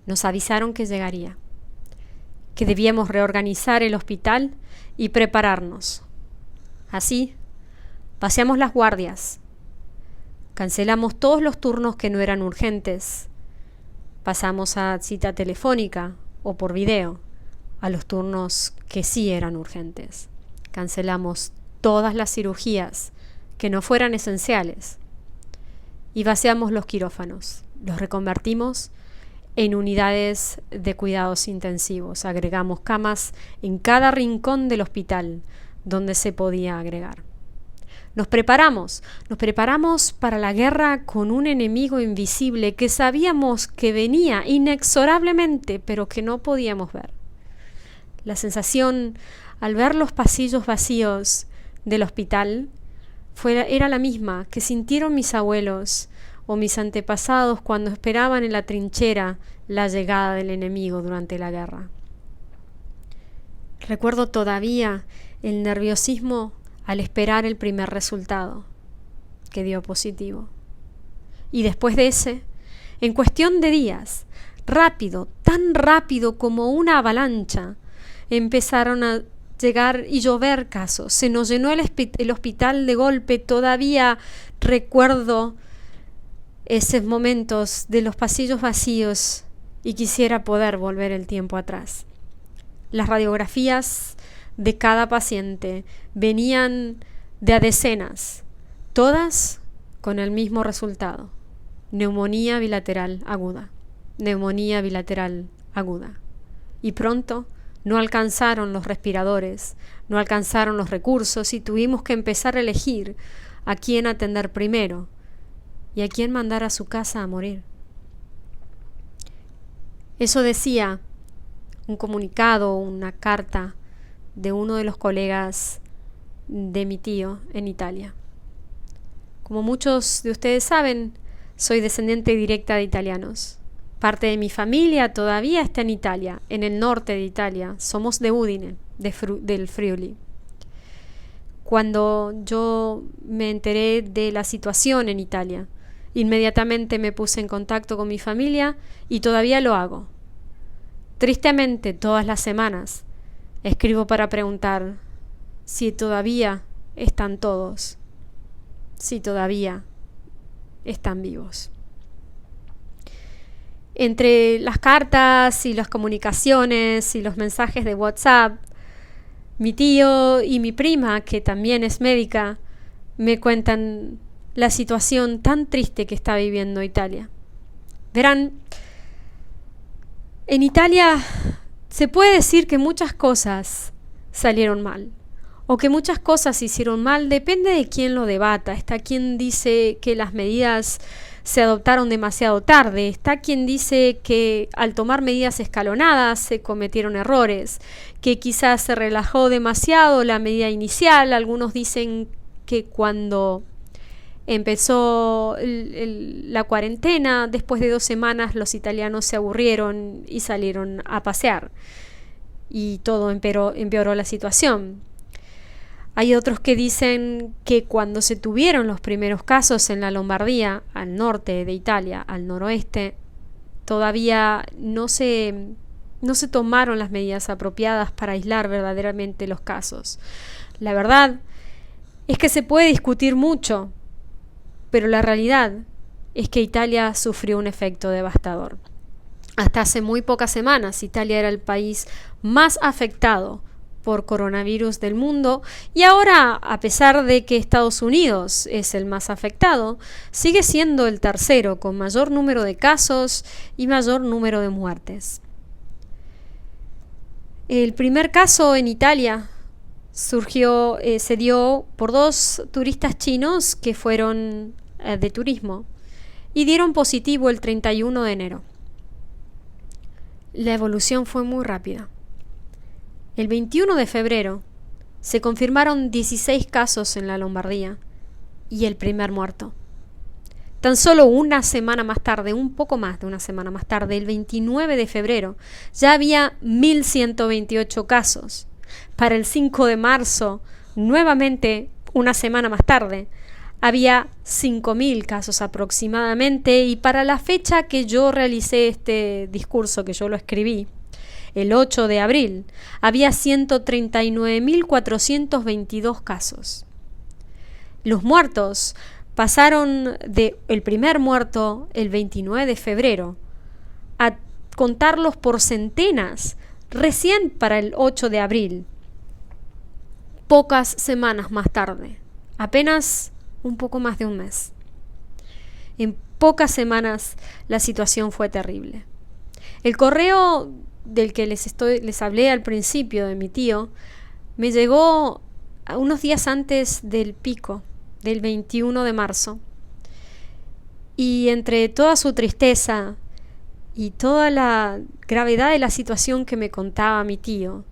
Nos avisaron que llegaría, que debíamos reorganizar el hospital y prepararnos. Así, vaciamos las guardias, cancelamos todos los turnos que no eran urgentes, pasamos a cita telefónica o por video a los turnos que sí eran urgentes. Cancelamos todas las cirugías que no fueran esenciales y vaciamos los quirófanos. Los reconvertimos en unidades de cuidados intensivos. Agregamos camas en cada rincón del hospital donde se podía agregar. Nos preparamos para la guerra con un enemigo invisible que sabíamos que venía inexorablemente, pero que no podíamos ver. La sensación al ver los pasillos vacíos del hospital era la misma que sintieron mis abuelos o mis antepasados cuando esperaban en la trinchera la llegada del enemigo durante la guerra. Recuerdo todavía el nerviosismo al esperar el primer resultado, que dio positivo. Y después de ese, en cuestión de días, rápido, tan rápido como una avalancha, empezaron a llegar y llover casos. Se nos llenó el hospital de golpe. Todavía recuerdo esos momentos de los pasillos vacíos y quisiera poder volver el tiempo atrás. Las radiografías de cada paciente venían de a decenas, todas con el mismo resultado: neumonía bilateral aguda, neumonía bilateral aguda. Y pronto no alcanzaron los respiradores, no alcanzaron los recursos y tuvimos que empezar a elegir a quién atender primero y a quién mandar a su casa a morir. Eso decía un comunicado, una carta de uno de los colegas de mi tío en Italia. Como muchos de ustedes saben, soy descendiente directa de italianos. Parte de mi familia todavía está en Italia, en el norte de Italia. Somos de Udine, del Friuli. Cuando yo me enteré de la situación en Italia, inmediatamente me puse en contacto con mi familia y todavía lo hago. Tristemente, todas las semanas escribo para preguntar si todavía están todos, si todavía están vivos. Entre las cartas y las comunicaciones y los mensajes de WhatsApp, mi tío y mi prima, que también es médica, me cuentan la situación tan triste que está viviendo Italia. Verán, en Italia se puede decir que muchas cosas salieron mal, o que muchas cosas se hicieron mal, depende de quién lo debata. Está quien dice que las medidas se adoptaron demasiado tarde, está quien dice que al tomar medidas escalonadas se cometieron errores, que quizás se relajó demasiado la medida inicial. Algunos dicen que cuando empezó la cuarentena, después de 2 semanas los italianos se aburrieron y salieron a pasear y todo empeoró la situación. Hay otros que dicen que cuando se tuvieron los primeros casos en la Lombardía, al norte de Italia, al noroeste, todavía no se tomaron las medidas apropiadas para aislar verdaderamente los casos. La verdad es que se puede discutir mucho, pero la realidad es que Italia sufrió un efecto devastador. Hasta hace muy pocas semanas, Italia era el país más afectado por coronavirus del mundo, y ahora, a pesar de que Estados Unidos es el más afectado, sigue siendo el tercero con mayor número de casos y mayor número de muertes. El primer caso en Italia se dio por 2 turistas chinos que fueron de turismo y dieron positivo el 31 de enero. La evolución fue muy rápida. El 21 de febrero se confirmaron 16 casos en la Lombardía y el primer muerto. Tan solo una semana más tarde, un poco más de una semana más tarde, el 29 de febrero, ya había 1.128 casos. Para el 5 de marzo, nuevamente una semana más tarde, había 5.000 casos aproximadamente, y para la fecha que yo realicé este discurso, que yo lo escribí, el 8 de abril, había 139.422 casos. Los muertos pasaron de el primer muerto el 29 de febrero a contarlos por centenas recién para el 8 de abril, pocas semanas más tarde, apenas un poco más de un mes. En pocas semanas la situación fue terrible. El correo del que les hablé al principio, de mi tío, me llegó unos días antes del pico, del 21 de marzo. Y entre toda su tristeza y toda la gravedad de la situación que me contaba mi tío,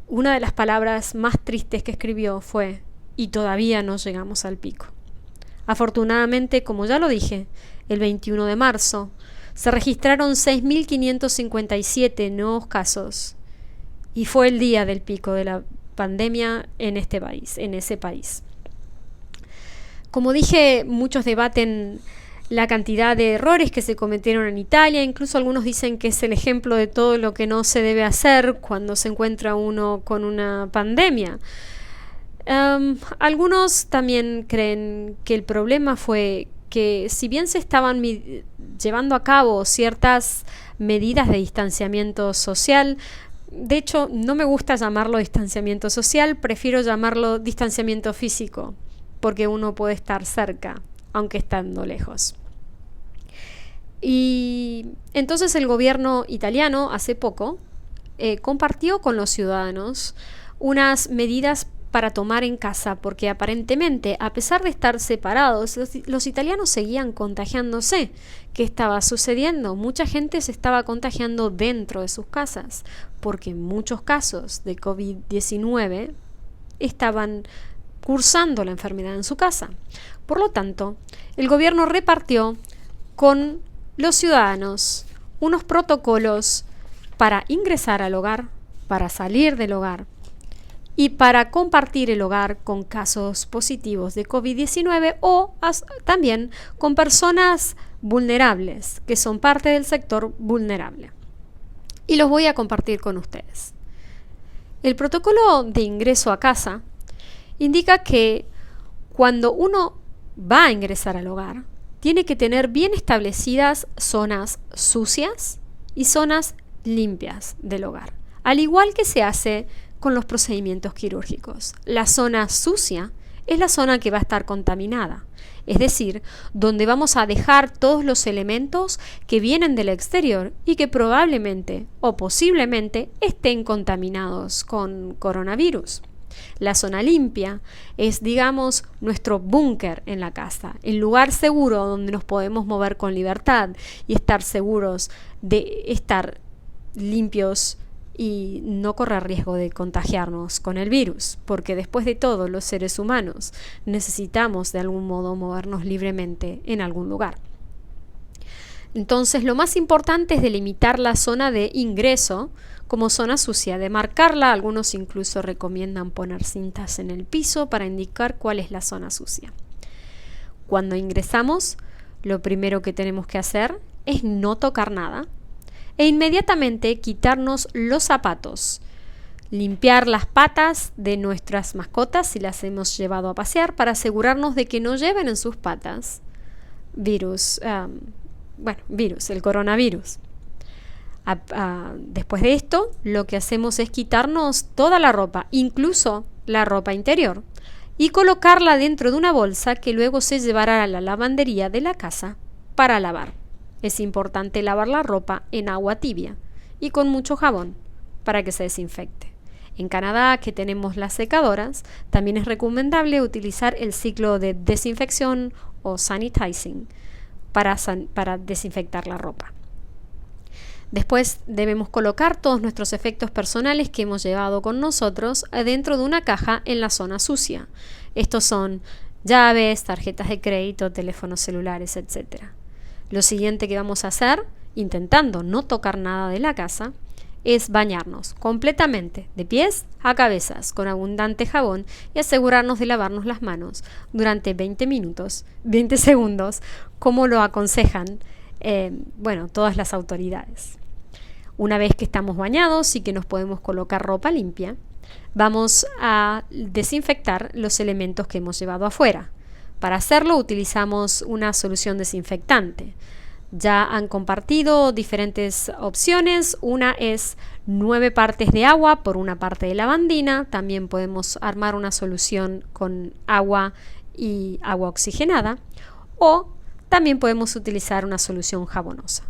una de las palabras más tristes que escribió fue: y todavía no llegamos al pico. Afortunadamente, como ya lo dije, el 21 de marzo se registraron 6.557 nuevos casos y fue el día del pico de la pandemia en ese país. Como dije, muchos debaten la cantidad de errores que se cometieron en Italia. Incluso algunos dicen que es el ejemplo de todo lo que no se debe hacer cuando se encuentra uno con una pandemia. Algunos también creen que el problema fue que, si bien se estaban llevando a cabo ciertas medidas de distanciamiento social, de hecho no me gusta llamarlo distanciamiento social, prefiero llamarlo distanciamiento físico, porque uno puede estar cerca aunque estando lejos. Y entonces el gobierno italiano hace poco compartió con los ciudadanos unas medidas para tomar en casa, porque aparentemente, a pesar de estar separados, los italianos seguían contagiándose. ¿Qué estaba sucediendo? Mucha gente se estaba contagiando dentro de sus casas, porque muchos casos de COVID-19 estaban cursando la enfermedad en su casa. Por lo tanto, el gobierno repartió con los ciudadanos unos protocolos para ingresar al hogar, para salir del hogar y para compartir el hogar con casos positivos de COVID-19 o también con personas vulnerables, que son parte del sector vulnerable. Y los voy a compartir con ustedes. El protocolo de ingreso a casa indica que cuando uno va a ingresar al hogar, tiene que tener bien establecidas zonas sucias y zonas limpias del hogar, al igual que se hace con los procedimientos quirúrgicos. La zona sucia es la zona que va a estar contaminada, es decir, donde vamos a dejar todos los elementos que vienen del exterior y que probablemente o posiblemente estén contaminados con coronavirus. La zona limpia es, digamos, nuestro búnker en la casa, el lugar seguro donde nos podemos mover con libertad y estar seguros de estar limpios y no correr riesgo de contagiarnos con el virus, porque después de todo los seres humanos necesitamos de algún modo movernos libremente en algún lugar. Entonces, lo más importante es delimitar la zona de ingreso como zona sucia, de marcarla. Algunos incluso recomiendan poner cintas en el piso para indicar cuál es la zona sucia. Cuando ingresamos, lo primero que tenemos que hacer es no tocar nada e inmediatamente quitarnos los zapatos, limpiar las patas de nuestras mascotas si las hemos llevado a pasear, para asegurarnos de que no lleven en sus patas virus, el coronavirus. Después de esto, lo que hacemos es quitarnos toda la ropa, incluso la ropa interior, y colocarla dentro de una bolsa que luego se llevará a la lavandería de la casa para lavar. Es importante lavar la ropa en agua tibia y con mucho jabón para que se desinfecte. En Canadá, que tenemos las secadoras, también es recomendable utilizar el ciclo de desinfección o sanitizing para desinfectar la ropa. Después debemos colocar todos nuestros efectos personales que hemos llevado con nosotros dentro de una caja en la zona sucia. Estos son llaves, tarjetas de crédito, teléfonos celulares, etc. Lo siguiente que vamos a hacer, intentando no tocar nada de la casa, es bañarnos completamente, de pies a cabezas, con abundante jabón y asegurarnos de lavarnos las manos durante 20 segundos, como lo aconsejan todas las autoridades. Una vez que estamos bañados y que nos podemos colocar ropa limpia, vamos a desinfectar los elementos que hemos llevado afuera. Para hacerlo utilizamos una solución desinfectante. Ya han compartido diferentes opciones. Una es 9 partes de agua por 1 parte de lavandina. También podemos armar una solución con agua y agua oxigenada. O también podemos utilizar una solución jabonosa.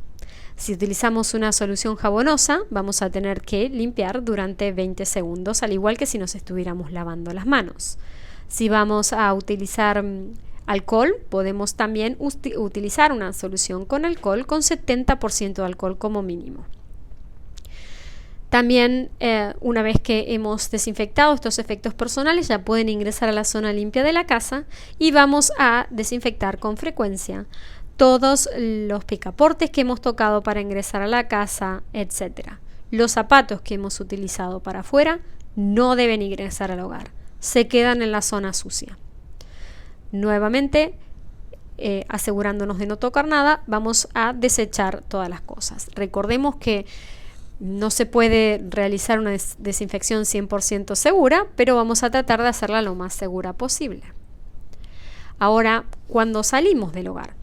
Si utilizamos una solución jabonosa, vamos a tener que limpiar durante 20 segundos, al igual que si nos estuviéramos lavando las manos. Si vamos a utilizar alcohol, podemos también utilizar una solución con alcohol con 70% de alcohol como mínimo. También, una vez que hemos desinfectado estos efectos personales, ya pueden ingresar a la zona limpia de la casa y vamos a desinfectar con frecuencia todos los picaportes que hemos tocado para ingresar a la casa, etc. Los zapatos que hemos utilizado para afuera no deben ingresar al hogar, se quedan en la zona sucia. Nuevamente, asegurándonos de no tocar nada, vamos a desechar todas las cosas. Recordemos que no se puede realizar una desinfección 100% segura, pero vamos a tratar de hacerla lo más segura posible. Ahora, cuando salimos del hogar.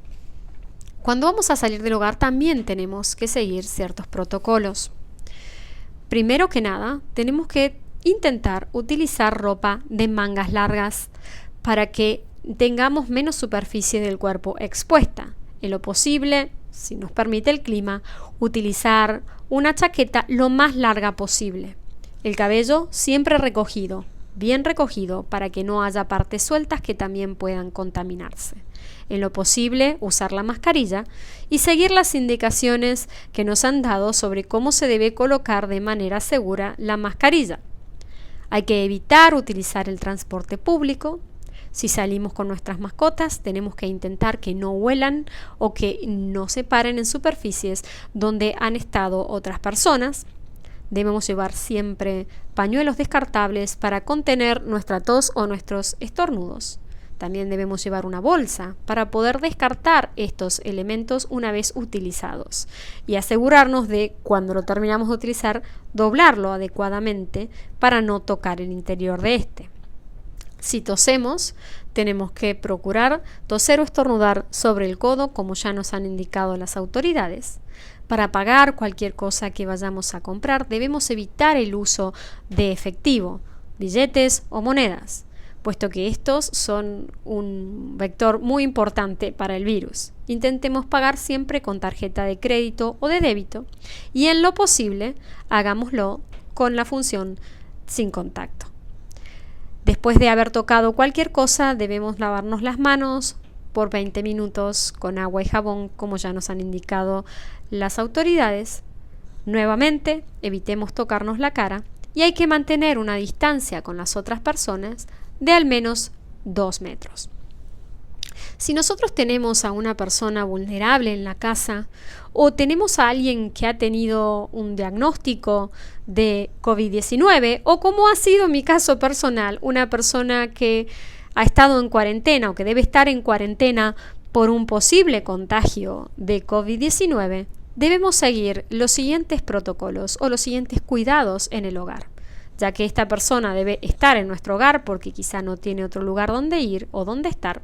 Cuando vamos a salir del hogar también tenemos que seguir ciertos protocolos. Primero que nada, tenemos que intentar utilizar ropa de mangas largas para que tengamos menos superficie del cuerpo expuesta. En lo posible, si nos permite el clima, utilizar una chaqueta lo más larga posible. El cabello siempre recogido, bien recogido, para que no haya partes sueltas que también puedan contaminarse. En lo posible, usar la mascarilla y seguir las indicaciones que nos han dado sobre cómo se debe colocar de manera segura la mascarilla. Hay que evitar utilizar el transporte público. Si salimos con nuestras mascotas, tenemos que intentar que no huelan o que no se paren en superficies donde han estado otras personas. Debemos llevar siempre pañuelos descartables para contener nuestra tos o nuestros estornudos. También debemos llevar una bolsa para poder descartar estos elementos una vez utilizados y asegurarnos de, cuando lo terminamos de utilizar, doblarlo adecuadamente para no tocar el interior de este. Si tosemos, tenemos que procurar toser o estornudar sobre el codo, como ya nos han indicado las autoridades. Para pagar cualquier cosa que vayamos a comprar, debemos evitar el uso de efectivo, billetes o monedas, puesto que estos son un vector muy importante para el virus. Intentemos pagar siempre con tarjeta de crédito o de débito y, en lo posible, hagámoslo con la función sin contacto. Después de haber tocado cualquier cosa, debemos lavarnos las manos por 20 minutos con agua y jabón, como ya nos han indicado las autoridades. Nuevamente, evitemos tocarnos la cara y hay que mantener una distancia con las otras personas de al menos 2 metros. Si nosotros tenemos a una persona vulnerable en la casa o tenemos a alguien que ha tenido un diagnóstico de COVID-19 o, como ha sido mi caso personal, una persona que ha estado en cuarentena o que debe estar en cuarentena por un posible contagio de COVID-19, debemos seguir los siguientes protocolos o los siguientes cuidados en el hogar, ya que esta persona debe estar en nuestro hogar porque quizá no tiene otro lugar donde ir o donde estar.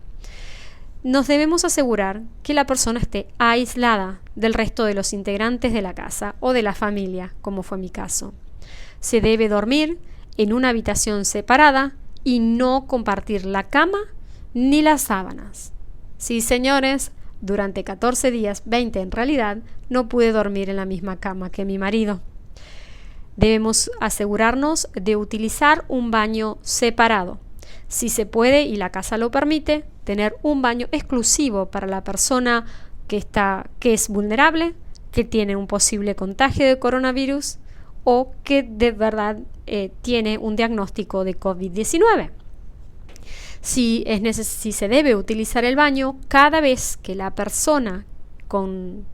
Nos debemos asegurar que la persona esté aislada del resto de los integrantes de la casa o de la familia, como fue mi caso. Se debe dormir en una habitación separada y no compartir la cama ni las sábanas. Sí, señores, durante 14 días, 20 en realidad, no pude dormir en la misma cama que mi marido. Debemos asegurarnos de utilizar un baño separado. Si se puede y la casa lo permite, tener un baño exclusivo para la persona que es vulnerable, que tiene un posible contagio de coronavirus o que de verdad tiene un diagnóstico de COVID-19. Si se debe utilizar el baño cada vez que la persona con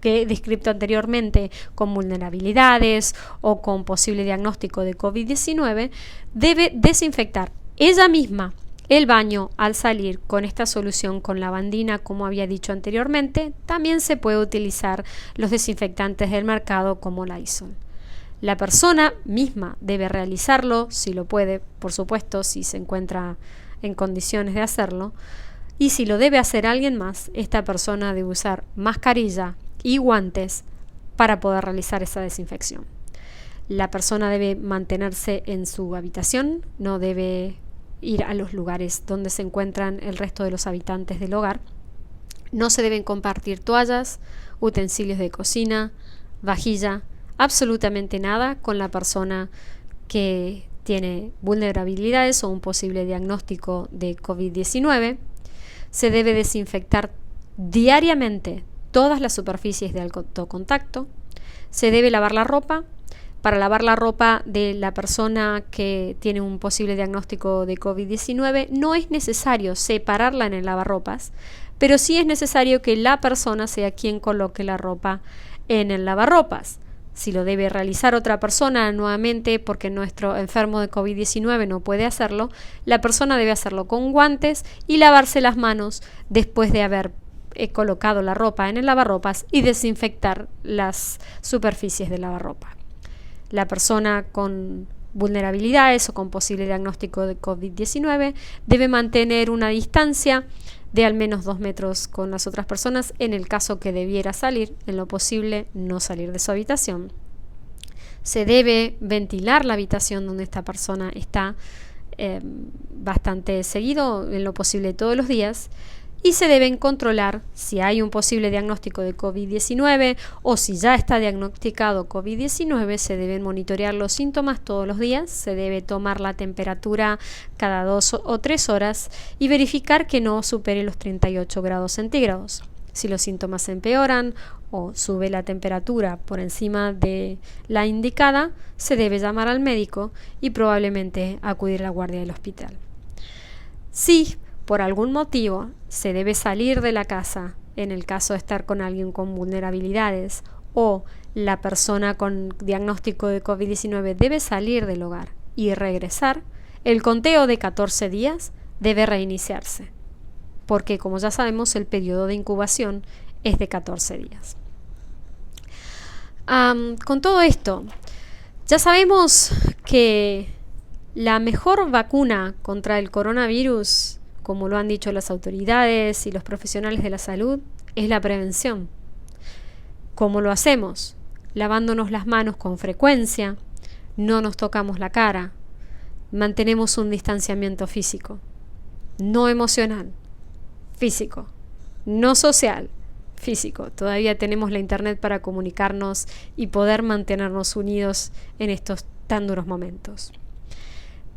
que he descrito anteriormente, con vulnerabilidades o con posible diagnóstico de COVID-19, debe desinfectar ella misma el baño al salir con esta solución con lavandina, como había dicho anteriormente. También se puede utilizar los desinfectantes del mercado como Lysol. La persona misma debe realizarlo, si lo puede, por supuesto, si se encuentra en condiciones de hacerlo. Y si lo debe hacer alguien más, esta persona debe usar mascarilla y guantes para poder realizar esa desinfección. La persona debe mantenerse en su habitación, no debe ir a los lugares donde se encuentran el resto de los habitantes del hogar. No se deben compartir toallas, utensilios de cocina, vajilla, absolutamente nada con la persona que tiene vulnerabilidades o un posible diagnóstico de COVID-19. Se debe desinfectar diariamente todas las superficies de alto contacto. Se debe lavar la ropa. Para lavar la ropa de la persona que tiene un posible diagnóstico de COVID-19 no es necesario separarla en el lavarropas, pero sí es necesario que la persona sea quien coloque la ropa en el lavarropas. Si lo debe realizar otra persona nuevamente porque nuestro enfermo de COVID-19 no puede hacerlo, la persona debe hacerlo con guantes y lavarse las manos después de haber colocado la ropa en el lavarropas y desinfectar las superficies del lavarropa. La persona con vulnerabilidades o con posible diagnóstico de COVID-19 debe mantener una distancia de al menos 2 metros con las otras personas en el caso que debiera salir, en lo posible no salir de su habitación. Se debe ventilar la habitación donde esta persona está bastante seguido, en lo posible todos los días, y se deben controlar si hay un posible diagnóstico de COVID-19 o si ya está diagnosticado COVID-19, se deben monitorear los síntomas todos los días, se debe tomar la temperatura cada 2 o 3 horas y verificar que no supere los 38 grados centígrados. Si los síntomas empeoran o sube la temperatura por encima de la indicada, se debe llamar al médico y probablemente acudir a la guardia del hospital. Si por algún motivo se debe salir de la casa, en el caso de estar con alguien con vulnerabilidades, o la persona con diagnóstico de COVID-19 debe salir del hogar y regresar, el conteo de 14 días debe reiniciarse, porque como ya sabemos el periodo de incubación es de 14 días. Con todo esto, ya sabemos que la mejor vacuna contra el coronavirus, como lo han dicho las autoridades y los profesionales de la salud, es la prevención. ¿Cómo lo hacemos? Lavándonos las manos con frecuencia, no nos tocamos la cara, mantenemos un distanciamiento físico, no emocional, físico, no social, físico. Todavía tenemos la internet para comunicarnos y poder mantenernos unidos en estos tan duros momentos.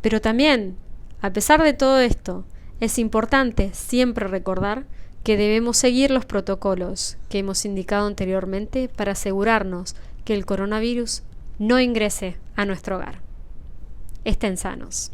Pero también, a pesar de todo esto, es importante siempre recordar que debemos seguir los protocolos que hemos indicado anteriormente para asegurarnos que el coronavirus no ingrese a nuestro hogar. Estén sanos.